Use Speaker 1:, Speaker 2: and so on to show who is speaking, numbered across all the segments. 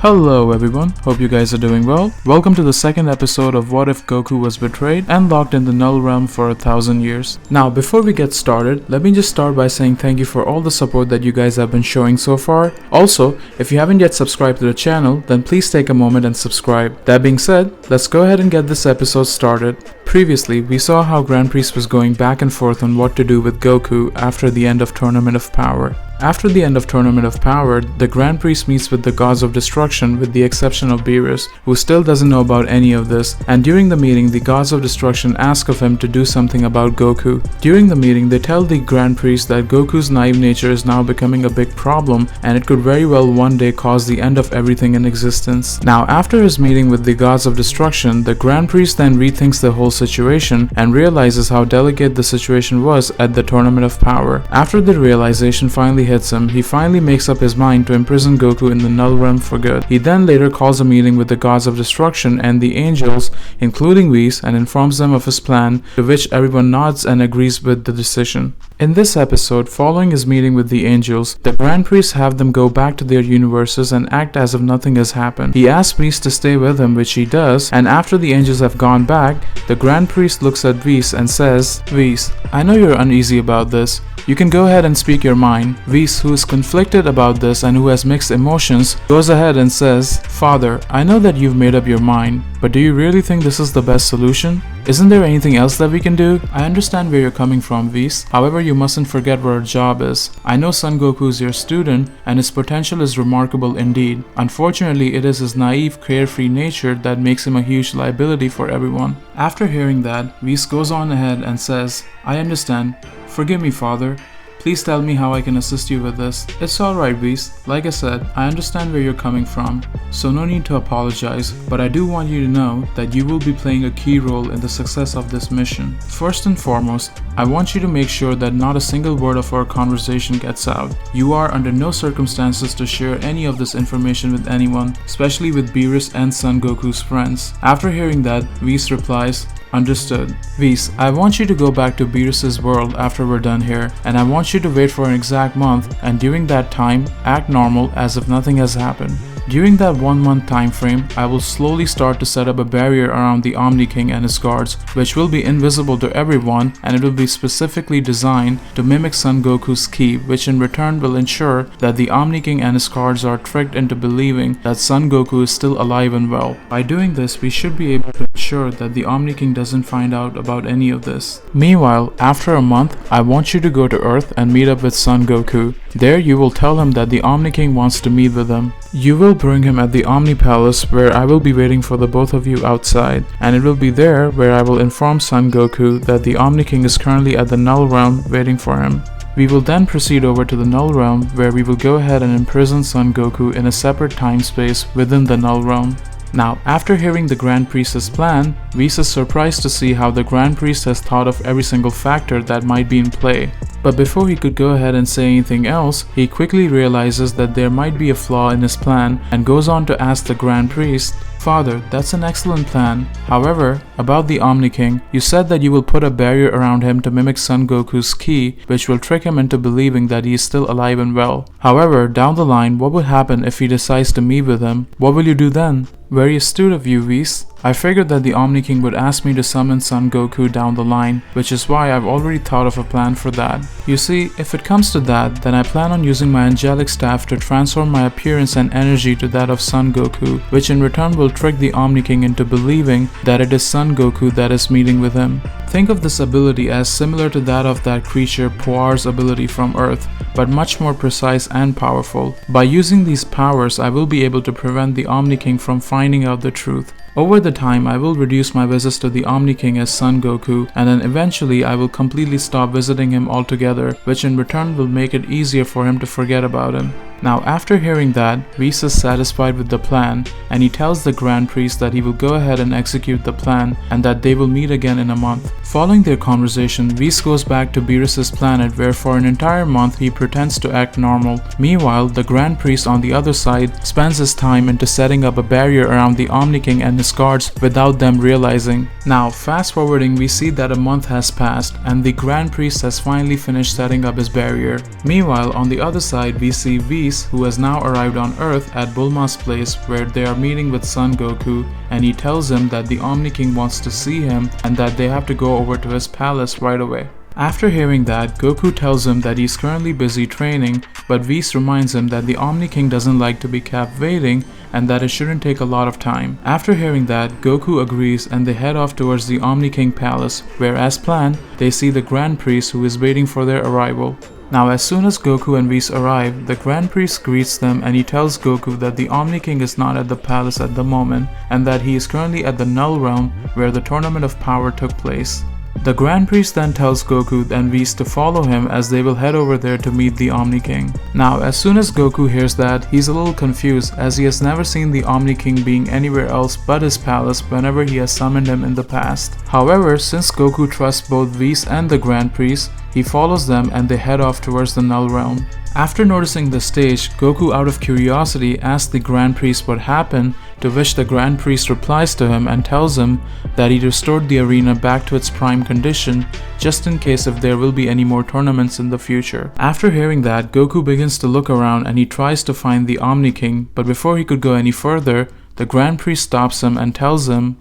Speaker 1: Hello everyone, hope you guys are doing well. Welcome to the second episode of What If Goku Was Betrayed and Locked in the Null Realm for 1,000 years. Now before we get started, let me just start by saying thank you for all the support that you guys have been showing so far. Also, if you haven't yet subscribed to the channel, then please take a moment and subscribe. That being said, let's go ahead and get this episode started. Previously, we saw how Grandpriest was going back and forth on what to do with Goku after the end of Tournament of Power. After the end of Tournament of Power, the Grandpriest meets with the gods of destruction with the exception of Beerus, who still doesn't know about any of this, and during the meeting the gods of destruction ask of him to do something about Goku. During the meeting they tell the Grandpriest that Goku's naive nature is now becoming a big problem and it could very well one day cause the end of everything in existence. Now after his meeting with the gods of destruction, the Grandpriest then rethinks the whole situation and realizes how delicate the situation was at the Tournament of Power. After the realization finally hits him, he finally makes up his mind to imprison Goku in the Null Realm for good. He then later calls a meeting with the gods of destruction and the angels, including Whis, and informs them of his plan, to which everyone nods and agrees with the decision. In this episode, following his meeting with the angels, the Grandpriests have them go back to their universes and act as if nothing has happened. He asks Whis to stay with him, which he does, and after the angels have gone back, the Grandpriest looks at Whis and says, "Whis, I know you're uneasy about this. You can go ahead and speak your mind." Whis, who is conflicted about this and who has mixed emotions, goes ahead and says, "Father, I know that you've made up your mind, but do you really think this is the best solution? Isn't there anything else that we can do? I understand where you're coming from, Whis. However, you mustn't forget what our job is. I know Son Goku is your student, and his potential is remarkable indeed. Unfortunately, it is his naive, carefree nature that makes him a huge liability for everyone." After hearing that, Whis goes on ahead and says, "I understand. Forgive me, Father. Please tell me how I can assist you with this." "It's alright, Whis. Like I said, I understand where you're coming from, so no need to apologize, but I do want you to know that you will be playing a key role in the success of this mission. First and foremost, I want you to make sure that not a single word of our conversation gets out. You are under no circumstances to share any of this information with anyone, especially with Beerus and Son Goku's friends." After hearing that, Whis replies, "Understood. Whis, I want you to go back to Beerus's world after we're done here, and I want you to wait for an exact month, and during that time, act normal as if nothing has happened. During that 1 month time frame, I will slowly start to set up a barrier around the Omni King and his guards, which will be invisible to everyone, and it will be specifically designed to mimic Son Goku's ki, which in return will ensure that the Omni King and his guards are tricked into believing that Son Goku is still alive and well. By doing this, we should be able to ensure that the Omni King doesn't find out about any of this. Meanwhile, after a month, I want you to go to Earth and meet up with Son Goku. There you will tell him that the Omni King wants to meet with him. You will bring him at the Omni Palace, where I will be waiting for the both of you outside, and it will be there where I will inform Son Goku that the Omni King is currently at the Null Realm waiting for him. We will then proceed over to the Null Realm, where we will go ahead and imprison Son Goku in a separate time space within the Null Realm." Now, after hearing the Grandpriest's plan, Whis is surprised to see how the Grandpriest has thought of every single factor that might be in play. But before he could go ahead and say anything else, he quickly realizes that there might be a flaw in his plan and goes on to ask the Grandpriest, "Father, that's an excellent plan. However, about the Omni King, you said that you will put a barrier around him to mimic Son Goku's ki, which will trick him into believing that he is still alive and well. However, down the line, what would happen if he decides to meet with him? What will you do then?" "Very astute of you, Whis. I figured that the Omni King would ask me to summon Son Goku down the line, which is why I've already thought of a plan for that. You see, if it comes to that, then I plan on using my angelic staff to transform my appearance and energy to that of Son Goku, which in return will trick the Omni King into believing that it is Son Goku that is meeting with him. Think of this ability as similar to that of that creature Puar's ability from Earth, but much more precise and powerful. By using these powers, I will be able to prevent the Omni King from finding out the truth. Over the time, I will reduce my visits to the Omni King as Son Goku, and then eventually I will completely stop visiting him altogether, which in return will make it easier for him to forget about him." Now after hearing that, Whis is satisfied with the plan, and he tells the Grandpriest that he will go ahead and execute the plan, and that they will meet again in a month. Following their conversation, Whis goes back to Beerus's planet, where for an entire month he pretends to act normal. Meanwhile, the Grandpriest on the other side spends his time into setting up a barrier around the Omni King and his his guards without them realizing. Now fast forwarding, we see that a month has passed and the Grand Priest has finally finished setting up his barrier. Meanwhile, on the other side, we see Whis, who has now arrived on Earth at Bulma's place where they are meeting with Son Goku, and he tells him that the Omni King wants to see him and that they have to go over to his palace right away. After hearing that, Goku tells him that he's currently busy training, but Whis reminds him that the Omni King doesn't like to be kept waiting and that it shouldn't take a lot of time. After hearing that, Goku agrees and they head off towards the Omni King palace, where as planned, they see the Grand Priest who is waiting for their arrival. Now as soon as Goku and Whis arrive, the Grand Priest greets them and he tells Goku that the Omni King is not at the palace at the moment and that he is currently at the Null realm where the Tournament of Power took place. The Grand Priest then tells Goku and Whis to follow him as they will head over there to meet the Omni King. Now as soon as Goku hears that, he's a little confused as he has never seen the Omni King being anywhere else but his palace whenever he has summoned him in the past. However, since Goku trusts both Whis and the Grand Priest, he follows them and they head off towards the Null realm. After noticing the stage, Goku out of curiosity asks the Grand Priest what happened, to which the Grand Priest replies to him and tells him that he restored the arena back to its prime condition just in case if there will be any more tournaments in the future. After hearing that, Goku begins to look around and he tries to find the Omni King, but before he could go any further, the Grand Priest stops him and tells him,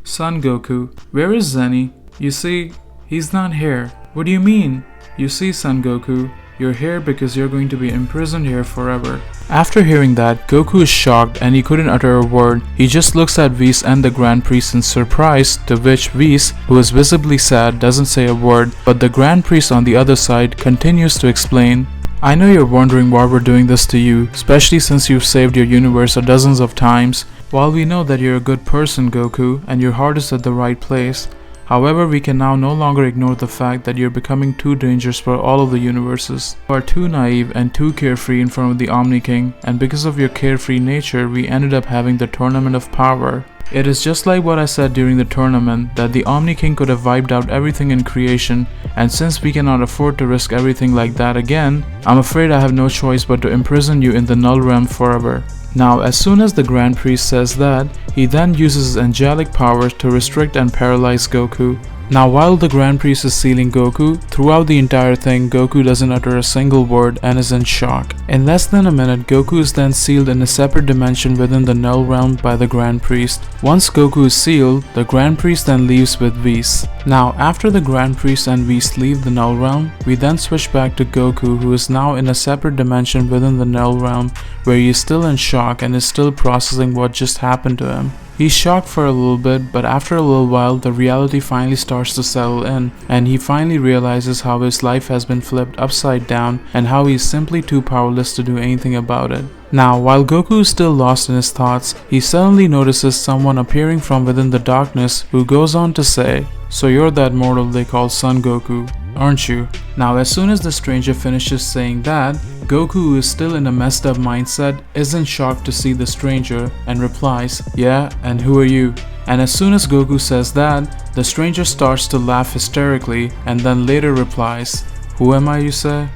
Speaker 1: "Son Goku, where is Zenny? You see, he's not here." "What do you mean?" "You see, Son Goku, you're here because you're going to be imprisoned here forever." After hearing that, Goku is shocked and he couldn't utter a word. He just looks at Whis and the Grand Priest in surprise, to which Whis, who is visibly sad, doesn't say a word, but the Grand Priest on the other side continues to explain. "I know you're wondering why we're doing this to you, especially since you've saved your universe dozens of times. While we know that you're a good person, Goku, and your heart is at the right place, however, we can now no longer ignore the fact that you're becoming too dangerous for all of the universes. You are too naive and too carefree in front of the Omni King, and because of your carefree nature, we ended up having the Tournament of Power. It is just like what I said during the tournament, that the Omni King could have wiped out everything in creation, and since we cannot afford to risk everything like that again, I'm afraid I have no choice but to imprison you in the Null realm forever." Now as soon as the Grand Priest says that, he then uses his angelic powers to restrict and paralyze Goku. Now while the Grand Priest is sealing Goku, throughout the entire thing Goku doesn't utter a single word and is in shock. In less than a minute, Goku is then sealed in a separate dimension within the Null realm by the Grand Priest. Once Goku is sealed, the Grand Priest then leaves with Whis. Now after the Grand Priest and Whis leave the Null realm, we then switch back to Goku, who is now in a separate dimension within the Null realm where he is still in shock and is still processing what just happened to him. He's shocked for a little bit, but after a little while the reality finally starts to settle in and he finally realizes how his life has been flipped upside down and how he's simply too powerless to do anything about it. Now while Goku is still lost in his thoughts, he suddenly notices someone appearing from within the darkness who goes on to say, "So you're that mortal they call Son Goku, aren't you?" Now as soon as the stranger finishes saying that, Goku, who is still in a messed up mindset, isn't shocked to see the stranger and replies, "Yeah, and who are you?" And as soon as Goku says that, the stranger starts to laugh hysterically and then later replies, "Who am I, you say?"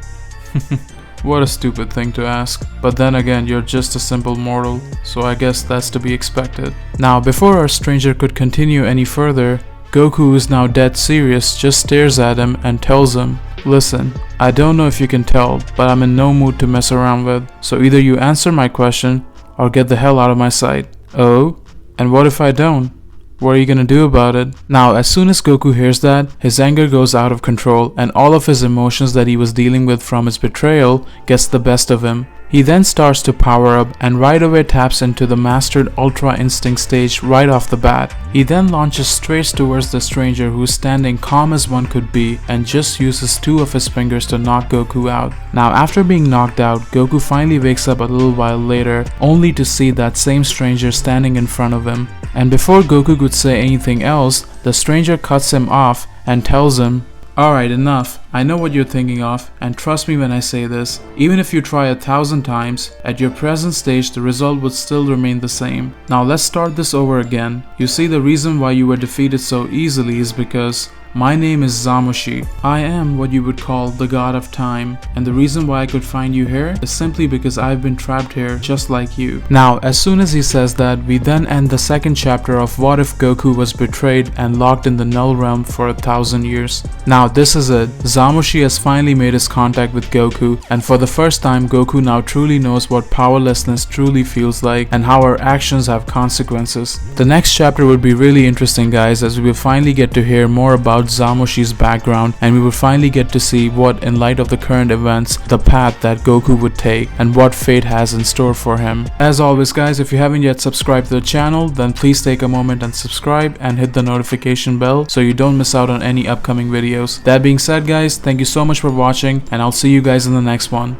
Speaker 1: What a stupid thing to ask, but then again you're just a simple mortal, so I guess that's to be expected. Now before our stranger could continue any further, Goku, who is now dead serious, just stares at him and tells him, "Listen, I don't know if you can tell, but I'm in no mood to mess around with, so either you answer my question or get the hell out of my sight." "Oh? And what if I don't? What are you gonna do about it?" Now as soon as Goku hears that, his anger goes out of control and all of his emotions that he was dealing with from his betrayal gets the best of him. He then starts to power up and right away taps into the mastered Ultra Instinct stage right off the bat. He then launches straight towards the stranger, who is standing calm as one could be and just uses two of his fingers to knock Goku out. Now after being knocked out, Goku finally wakes up a little while later only to see that same stranger standing in front of him. And before Goku could say anything else, the stranger cuts him off and tells him, "Alright, enough. I know what you're thinking of, and trust me when I say this, even if you try 1,000 times, at your present stage the result would still remain the same. Now let's start this over again. You see, the reason why you were defeated so easily is because, My name is Zamushi. I am what you would call the god of time, and the reason why I could find you here is simply because I've been trapped here just like you. Now, as soon as he says that, we then end the second chapter of What If Goku Was Betrayed and Locked in the Null Realm for 1,000 years. Now, this is it. Zamushi has finally made his contact with Goku, and for the first time, Goku now truly knows what powerlessness truly feels like and how our actions have consequences. The next chapter would be really interesting, guys, as we will finally get to hear more about Zamushi's background, and we will finally get to see what, in light of the current events, the path that Goku would take and what fate has in store for him. As always, guys, if you haven't yet subscribed to the channel, then please take a moment and subscribe and hit the notification bell so you don't miss out on any upcoming videos. That being said, guys, thank you so much for watching, and I'll see you guys in the next one.